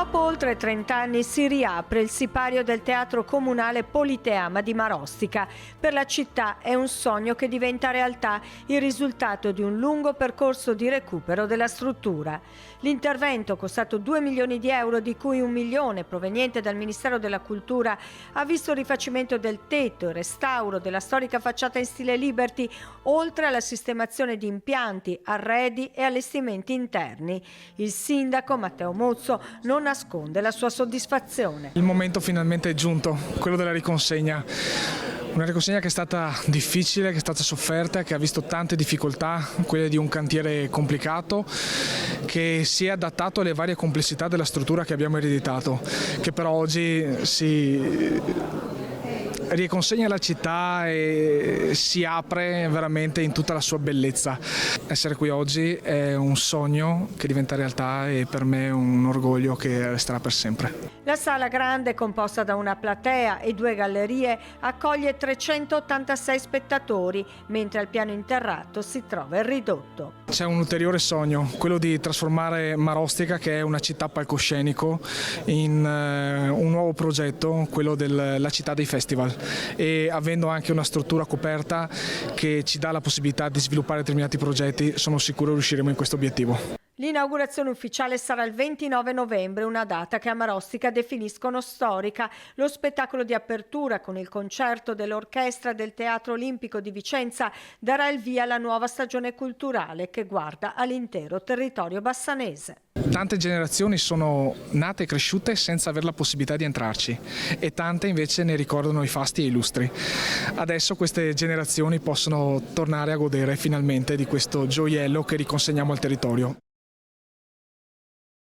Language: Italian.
Dopo oltre 30 anni si riapre il sipario del Teatro Comunale Politeama di Marostica. Per la città è un sogno che diventa realtà, il risultato di un lungo percorso di recupero della struttura. L'intervento, costato 2 milioni di euro, di cui 1 milione proveniente dal Ministero della Cultura, ha visto il rifacimento del tetto, il restauro della storica facciata in stile Liberty, oltre alla sistemazione di impianti, arredi e allestimenti interni. Il sindaco Matteo Muzzo non nasconde la sua soddisfazione. Il momento finalmente è giunto, quello della riconsegna. Una riconsegna che è stata difficile, che è stata sofferta, che ha visto tante difficoltà, quelle di un cantiere complicato, che si è adattato alle varie complessità della struttura che abbiamo ereditato, che però oggi si riconsegna la città e si apre veramente in tutta la sua bellezza. Essere qui oggi è un sogno che diventa realtà e per me è un orgoglio che resterà per sempre. La sala grande, composta da una platea e 2 gallerie, accoglie 386 spettatori, mentre al piano interrato si trova il ridotto. C'è un ulteriore sogno, quello di trasformare Marostica, che è una città palcoscenico, in un nuovo progetto, quello della città dei festival, e avendo anche una struttura coperta che ci dà la possibilità di sviluppare determinati progetti, sono sicuro riusciremo in questo obiettivo. L'inaugurazione ufficiale sarà il 29 novembre, una data che a Marostica definiscono storica. Lo spettacolo di apertura con il concerto dell'orchestra del Teatro Olimpico di Vicenza darà il via alla nuova stagione culturale che guarda all'intero territorio bassanese. Tante generazioni sono nate e cresciute senza avere la possibilità di entrarci e tante invece ne ricordano i fasti e i lustri. Adesso queste generazioni possono tornare a godere finalmente di questo gioiello che riconsegniamo al territorio.